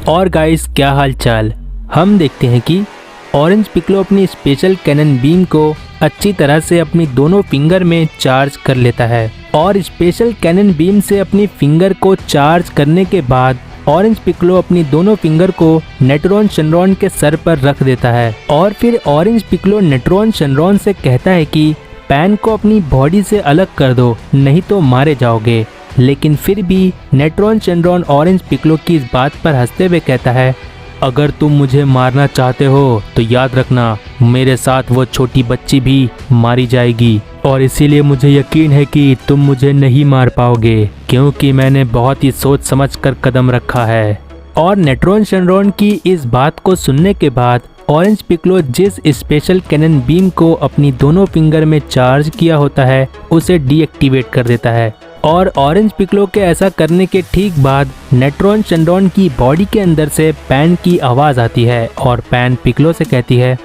और गाइस, क्या हाल चाल। हम देखते हैं कि ऑरेंज पिकलो अपनी स्पेशल कैनन बीम को अच्छी तरह से अपनी दोनों फिंगर में चार्ज कर लेता है और स्पेशल कैनन बीम से अपनी फिंगर को चार्ज करने के बाद ऑरेंज पिकलो अपनी दोनों फिंगर को नेट्रॉन शेनरॉन के सर पर रख देता है और फिर ऑरेंज पिकलो नेट्रॉन शेनरॉन से कहता है कि पैन को अपनी बॉडी से अलग कर दो, नहीं तो मारे जाओगे। लेकिन फिर भी नेट्रॉन शेनरॉन ऑरेंज पिकलो की इस बात पर हंसते हुए कहता है, अगर तुम मुझे मारना चाहते हो तो याद रखना मेरे साथ वो छोटी बच्ची भी मारी जाएगी और इसीलिए मुझे यकीन है कि तुम मुझे नहीं मार पाओगे क्योंकि मैंने बहुत ही सोच समझ कर कदम रखा है। और नेट्रॉन शेनरॉन की इस बात को सुनने के बाद ऑरेंज पिकलो जिस स्पेशल कैनन बीम को अपनी दोनों फिंगर में चार्ज किया होता है उसे डीएक्टिवेट कर देता है और ऑरेंज पिकलो के ऐसा करने के ठीक बाद नेट्रॉन शेनरॉन की बॉडी के अंदर से पैन की आवाज़ आती है और पैन पिकलो से कहती है,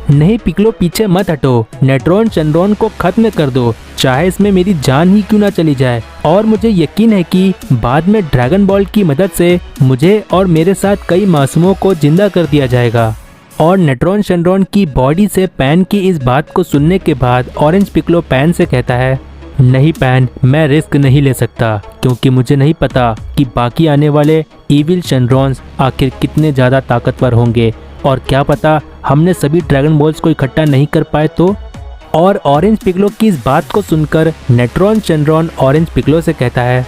नहीं पिकलो, पीछे मत हटो, नेट्रॉन शेनरॉन को खत्म कर दो, चाहे इसमें मेरी जान ही क्यों ना चली जाए। और मुझे यकीन है कि बाद में ड्रैगन बॉल की मदद से मुझे और मेरे साथ कई मासूमों को जिंदा कर दिया जाएगा। और नेट्रॉन शेनरॉन की बॉडी से पैन की इस बात को सुनने के बाद ऑरेंज पिकलो पैन से कहता है, नहीं पैन, मैं रिस्क नहीं ले सकता क्योंकि मुझे नहीं पता कि बाकी आने वाले इविल शेनरॉन्स आखिर कितने ज़्यादा ताकतवर होंगे और क्या पता हमने सभी ड्रैगन बॉल्स को इकट्ठा नहीं कर पाए तो। और ऑरेंज पिकलो की इस बात को सुनकर नेट्रॉन शेनरॉन ऑरेंज पिकलो से कहता है,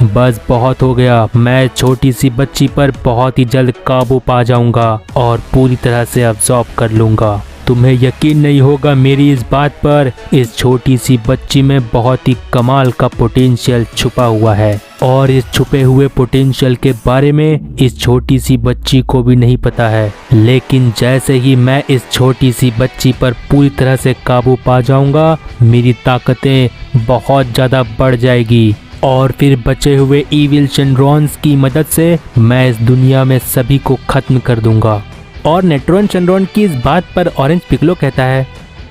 बस बहुत हो गया, मैं छोटी सी बच्ची पर बहुत ही जल्द काबू पा जाऊंगा और पूरी तरह से अब्सॉर्ब कर लूंगा। तुम्हें यकीन नहीं होगा मेरी इस बात पर, इस छोटी सी बच्ची में बहुत ही कमाल का पोटेंशियल छुपा हुआ है और इस छुपे हुए पोटेंशियल के बारे में इस छोटी सी बच्ची को भी नहीं पता है। लेकिन जैसे ही मैं इस छोटी सी बच्ची पर पूरी तरह से काबू पा जाऊंगा, मेरी ताकतें बहुत ज़्यादा बढ़ जाएगी और फिर बचे हुए इविल शेनरॉन्स की मदद से मैं इस दुनिया में सभी को खत्म कर दूंगा। और नेट्रॉन शेनरॉन की इस बात पर ऑरेंज पिकलो कहता है,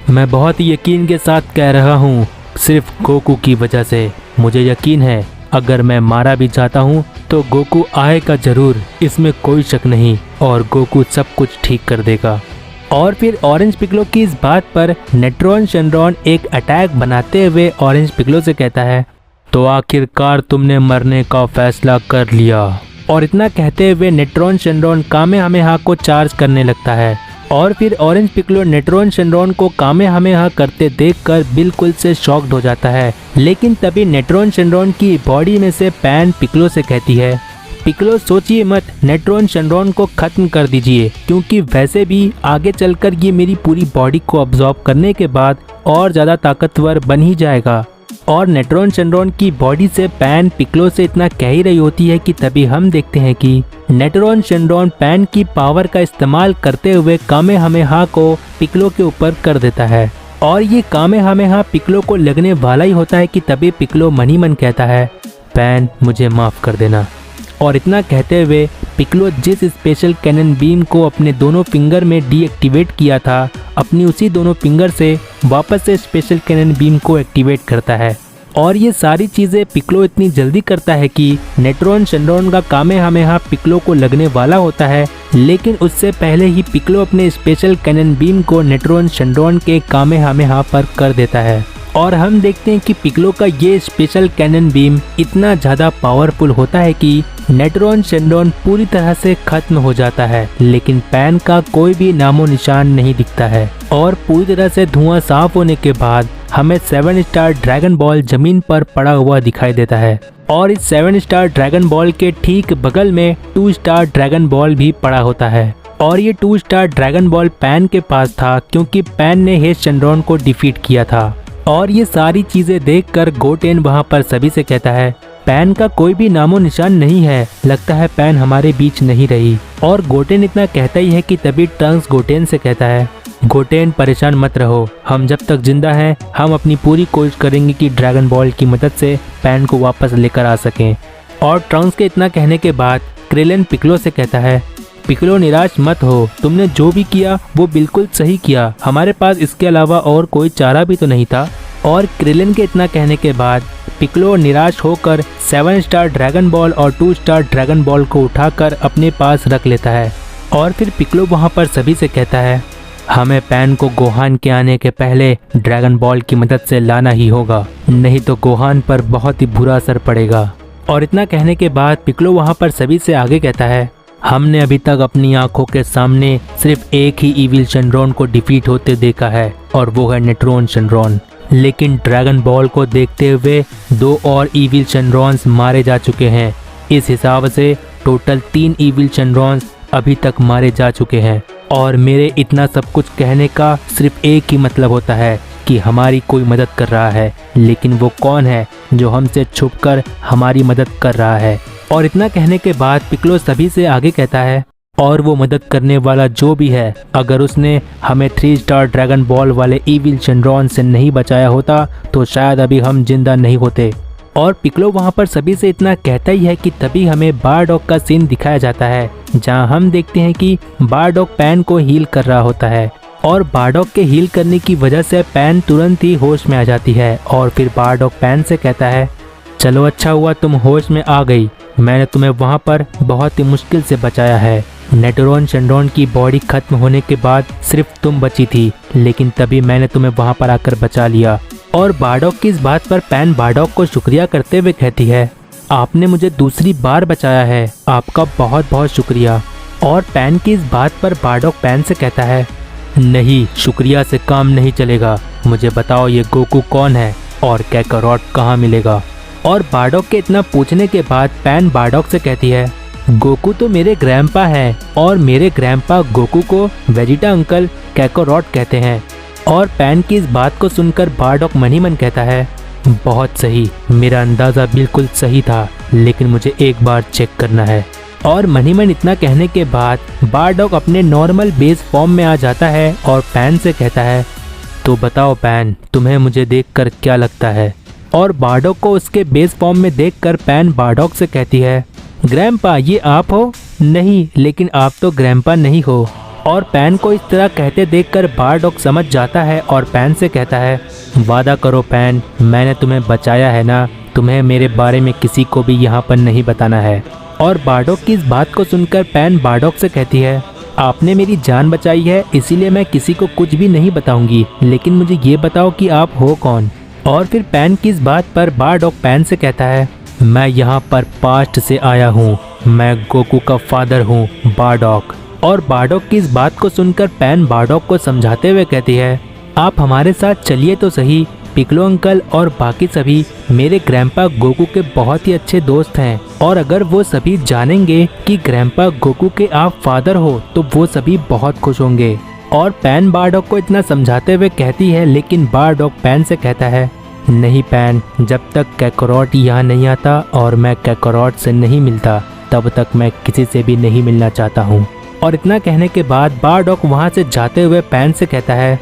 मैं बहुत ही यकीन के साथ कह रहा हूँ, सिर्फ गोकू की वजह से। मुझे यकीन है अगर मैं मारा भी जाता हूँ तो गोकू आएगा जरूर, इसमें कोई शक नहीं, और गोकू सब कुछ ठीक कर देगा। और फिर ऑरेंज पिकलो की इस बात पर नेट्रॉन शेनरॉन एक अटैक बनाते हुए ऑरेंज पिकलो से कहता है, तो आखिरकार तुमने मरने का फैसला कर लिया। और इतना कहते हुए नेट्रॉन शेनरॉन कामेहामेहा को चार्ज करने लगता है और फिर ऑरेंज पिकलो नेट्रॉन शेनरॉन को कामेहामेहा करते देखकर बिल्कुल से शॉक्ड हो जाता है। लेकिन तभी नेट्रॉन शेनरॉन की बॉडी में से पैन पिकलो से कहती है, पिकलो सोचिए मत, नेट्रॉन शेनरॉन को खत्म कर दीजिए क्योंकि वैसे भी आगे चलकर ये मेरी पूरी बॉडी को अब्सॉर्ब करने के बाद और ज़्यादा ताकतवर बन ही जाएगा। और नेट्रॉन शेनरॉन की बॉडी से पैन पिकलो से इतना कह ही रही होती है कि तभी हम देखते हैं कि नेट्रॉन शेनरॉन पैन की पावर का इस्तेमाल करते हुए कामेहामेहा को पिकलो के ऊपर कर देता है और ये कामेहामेहा पिकलो को लगने वाला ही होता है कि तभी पिकलो मन ही मन कहता है, पैन मुझे माफ़ कर देना। और इतना कहते हुए पिकलो जिस स्पेशल कैनन बीम को अपने दोनों फिंगर में डीएक्टिवेट किया था, अपनी उसी दोनों फिंगर से वापस से स्पेशल कैनन बीम को एक्टिवेट करता है। और ये सारी चीज़ें पिकलो इतनी जल्दी करता है कि नेट्रॉन शेनरॉन का कामेहामेहा पिकलो को लगने वाला होता है, लेकिन उससे पहले ही पिकलो अपने स्पेशल कैनन बीम को नेट्रॉन शेनरॉन के कामेहामेहा पर कर देता है। और हम देखते हैं कि पिकलो का ये स्पेशल कैनन बीम इतना ज़्यादा पावरफुल होता है कि नेट्रॉन शेनरॉन पूरी तरह से खत्म हो जाता है, लेकिन पैन का कोई भी नामो निशान नहीं दिखता है। और पूरी तरह से धुआं साफ होने के बाद हमें 7 स्टार ड्रैगन बॉल जमीन पर पड़ा हुआ दिखाई देता है और इस 7 स्टार ड्रैगन बॉल के ठीक बगल में 2 स्टार ड्रैगन बॉल भी पड़ा होता है। और ये 2 स्टार ड्रैगन बॉल पैन के पास था क्योंकि पैन ने हेज शेनरॉन को डिफीट किया था। और ये सारी चीजें देखकर गोटेन वहाँ पर सभी से कहता है, पैन का कोई भी नामो निशान नहीं है, लगता है पैन हमारे बीच नहीं रही। और गोटेन इतना कहता ही है कि तभी ट्रंक्स गोटेन से कहता है, गोटेन परेशान मत रहो, हम जब तक जिंदा हैं हम अपनी पूरी कोशिश करेंगे कि ड्रैगन बॉल की मदद से पैन को वापस लेकर आ सकें। और ट्रंक्स के इतना कहने के बाद क्रेलन पिकलो से कहता है, पिकलो निराश मत हो, तुमने जो भी किया वो बिल्कुल सही किया, हमारे पास इसके अलावा और कोई चारा भी तो नहीं था। और क्रेलन के इतना कहने के बाद पिक्लो निराश होकर 7 स्टार ड्रैगन बॉल और 2 स्टार ड्रैगन बॉल को उठाकर अपने पास रख लेता है और फिर पिक्लो वहाँ पर सभी से कहता है, हमें पैन को गोहान के आने के पहले ड्रैगन बॉल की मदद से लाना ही होगा, नहीं तो गोहान पर बहुत ही बुरा असर पड़ेगा। और इतना कहने के बाद पिक्लो वहाँ पर सभी से आगे कहता है, हमने अभी तक अपनी आंखों के सामने सिर्फ एक ही इविल शेनरॉन को डिफीट होते देखा है और वो है नेट्रोन शेनरॉन, लेकिन ड्रैगन बॉल को देखते हुए 2 और इविल शेनरॉन्स मारे जा चुके हैं। इस हिसाब से टोटल 3 इविल शेनरॉन्स अभी तक मारे जा चुके हैं और मेरे इतना सब कुछ कहने का सिर्फ एक ही मतलब होता है कि हमारी कोई मदद कर रहा है, लेकिन वो कौन है जो हमसे छुपकर हमारी मदद कर रहा है। और इतना कहने के बाद पिक्लो सभी से आगे कहता है, और वो मदद करने वाला जो भी है, अगर उसने हमें 3 स्टार ड्रैगन बॉल वाले इविल शेनरॉन से नहीं बचाया होता तो शायद अभी हम जिंदा नहीं होते। और पिक्लो वहाँ पर सभी से इतना कहता ही है कि तभी हमें बारडॉग का सीन दिखाया जाता है, जहाँ हम देखते हैं कि बारडॉग पैन को हील कर रहा होता है और बारडॉग के हील करने की वजह से पैन तुरंत ही होश में आ जाती है। और फिर बारडॉग पैन से कहता है, चलो अच्छा हुआ तुम होश में आ गई, मैंने तुम्हें वहाँ पर बहुत ही मुश्किल से बचाया है। नेट्रोन शेनरॉन की बॉडी खत्म होने के बाद सिर्फ तुम बची थी, लेकिन तभी मैंने तुम्हें वहाँ पर आकर बचा लिया। और बारडॉग की इस बात पर पैन बारडॉग को शुक्रिया करते हुए कहती है, आपने मुझे दूसरी बार बचाया है, आपका बहुत बहुत शुक्रिया। और पैन की इस बात पर बारडॉग पैन से कहता है, नहीं, शुक्रिया से काम नहीं चलेगा, मुझे बताओ ये गोकू कौन है और कैकारोट कहाँ मिलेगा। और बारडॉग के इतना पूछने के बाद पैन बारडॉग से कहती है, गोकू तो मेरे ग्रैंपा है और मेरे ग्रैंपा गोकू को वेजिटा अंकल कैकारोट कहते हैं। और पैन की इस बात को सुनकर बारडॉग मन ही मन कहता है, बहुत सही, मेरा अंदाज़ा बिल्कुल सही था, लेकिन मुझे एक बार चेक करना है। और मन ही मन इतना कहने के बाद बारडॉग अपने नॉर्मल बेस फॉर्म में आ जाता है और पैन से कहता है, तो बताओ पैन, तुम्हें मुझे देखकर क्या लगता है। और बारडॉग को उसके बेस फॉर्म में देखकर पैन बारडॉग से कहती है, ग्रैंपा ये आप हो? नहीं, लेकिन आप तो ग्रैंपा नहीं हो। और पैन को इस तरह कहते देखकर बारडॉग समझ जाता है और पैन से कहता है, वादा करो पैन, मैंने तुम्हें बचाया है ना, तुम्हें मेरे बारे में किसी को भी यहाँ पर नहीं बताना है। और बारडॉग की इस बात को सुनकर पैन बारडॉग से कहती है, आपने मेरी जान बचाई है, इसीलिए मैं किसी को कुछ भी नहीं बताऊंगी, लेकिन मुझे ये बताओ कि आप हो कौन। और फिर पैन की इस बात पर बारडॉग पैन से कहता है, मैं यहाँ पर पास्ट से आया हूँ, मैं गोकू का फादर हूँ, बारडॉग। और बारडॉग की इस बात को सुनकर पैन बारडॉग को समझाते हुए कहती है, आप हमारे साथ चलिए तो सही, पिक्लो अंकल और बाकी सभी मेरे ग्रैंपा गोकू के बहुत ही अच्छे दोस्त हैं, और अगर वो सभी जानेंगे कि ग्रैंपा गोकू के आप फादर हो तो वो सभी बहुत खुश होंगे। और पैन बारडॉग को इतना समझाते हुए कहती है, लेकिन बारडॉग पैन से कहता है, नहीं पैन, जब तक कैकारोट यहाँ नहीं आता और मैं कैकारोट से नहीं मिलता तब तक मैं किसी से भी नहीं मिलना चाहता हूँ। और इतना कहने के बाद बारडॉग वहाँ से जाते हुए पैन से कहता है,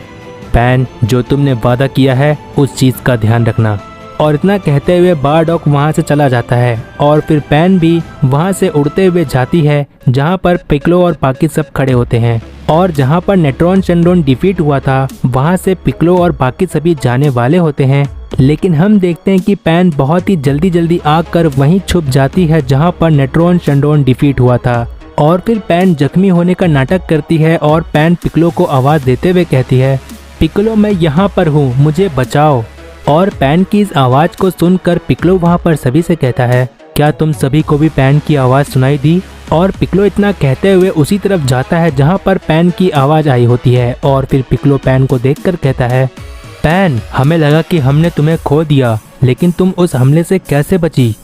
पैन, जो तुमने वादा किया है उस चीज़ का ध्यान रखना। और इतना कहते हुए बारडॉग वहाँ से चला जाता है और फिर पैन भी वहाँ से उड़ते हुए जाती है जहाँ पर पिक्लो और बाकी सब खड़े होते हैं। और जहाँ पर नेट्रोन शेनरॉन डिफीट हुआ था वहाँ से पिक्लो और बाकी सभी जाने वाले होते हैं, लेकिन हम देखते हैं कि पैन बहुत ही जल्दी आकर वहीं छुप जाती है जहाँ पर नेट्रोन शेनरॉन डिफीट हुआ था। और फिर पैन जख्मी होने का नाटक करती है और पैन पिक्लो को आवाज़ देते हुए कहती है, पिक्लो मैं यहाँ पर हूँ, मुझे बचाओ। और पैन की इस आवाज़ को सुनकर पिक्लो वहाँ पर सभी से कहता है, क्या तुम सभी को भी पैन की आवाज़ सुनाई दी? और पिक्लो इतना कहते हुए उसी तरफ जाता है जहाँ पर पैन की आवाज़ आई होती है। और फिर पिक्लो पैन को देखकर कहता है, पैन, हमें लगा कि हमने तुम्हें खो दिया, लेकिन तुम उस हमले से कैसे बची?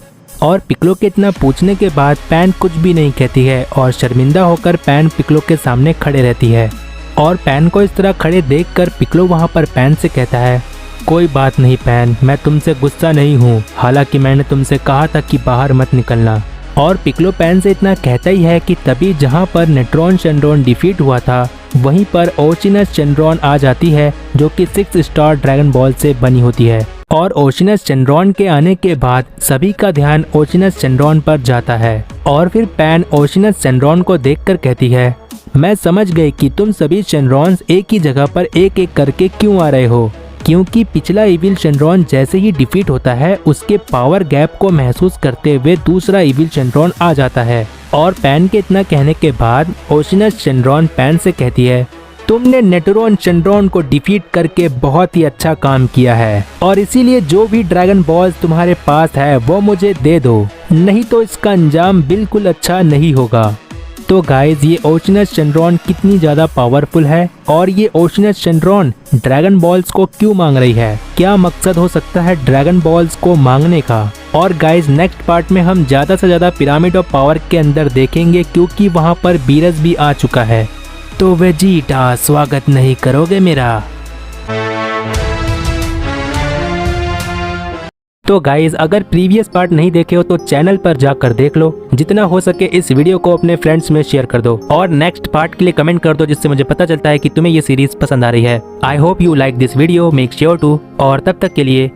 और पिक्लो के इतना पूछने के बाद पैन कुछ भी नहीं कहती है और शर्मिंदा होकर पैन पिक्लो के सामने खड़े रहती है। और पैन को इस तरह खड़े देखकर पिक्लो वहाँ पर पैन से कहता है, कोई बात नहीं पैन, मैं तुमसे गुस्सा नहीं हूँ, हालांकि मैंने तुमसे कहा था कि बाहर मत निकलना। और पिक्लो पैन से इतना कहता ही है कि तभी जहाँ पर नेट्रोन शेनरॉन डिफीट हुआ था वहीं पर ओशिनस शेनरॉन आ जाती है, जो कि 6 स्टार ड्रैगन बॉल से बनी होती है। और ओशिनस शेनरॉन के आने के बाद सभी का ध्यान ओशिनस शेनरॉन पर जाता है। और फिर पैन ओशिनस शेनरॉन को देखकर कहती है, मैं समझ गई कि तुम सभी शेनरॉन्स एक ही जगह पर एक एक करके क्यों आ रहे हो। क्योंकि पिछला इविल शेनरॉन जैसे ही डिफीट होता है उसके पावर गैप को महसूस करते हुए दूसरा इविल शेनरॉन आ जाता है। और पैन के इतना कहने के बाद ओशिनस शेनरॉन पैन से कहती है, तुमने नेटरॉन शेनरॉन को डिफीट करके बहुत ही अच्छा काम किया है और इसीलिए जो भी ड्रैगन बॉल्स तुम्हारे पास है वो मुझे दे दो, नहीं तो इसका अंजाम बिल्कुल अच्छा नहीं होगा। तो गाइज ये ओशिनस शेनरॉन कितनी ज़्यादा पावरफुल है और ये ओशिनस शेनरॉन ड्रैगन बॉल्स को क्यों मांग रही है, क्या मकसद हो सकता है ड्रैगन बॉल्स को मांगने का। और गाइज नेक्स्ट पार्ट में हम ज़्यादा से ज़्यादा पिरामिड ऑफ पावर के अंदर देखेंगे क्योंकि वहाँ पर बीरस भी आ चुका है। तो वेजिटा स्वागत नहीं करोगे मेरा? तो गाइज अगर प्रीवियस पार्ट नहीं देखे हो तो चैनल पर जाकर देख लो, जितना हो सके इस वीडियो को अपने फ्रेंड्स में शेयर कर दो और नेक्स्ट पार्ट के लिए कमेंट कर दो जिससे मुझे पता चलता है कि तुम्हें ये सीरीज पसंद आ रही है। I hope you like this video, make sure to. और तब तक के लिए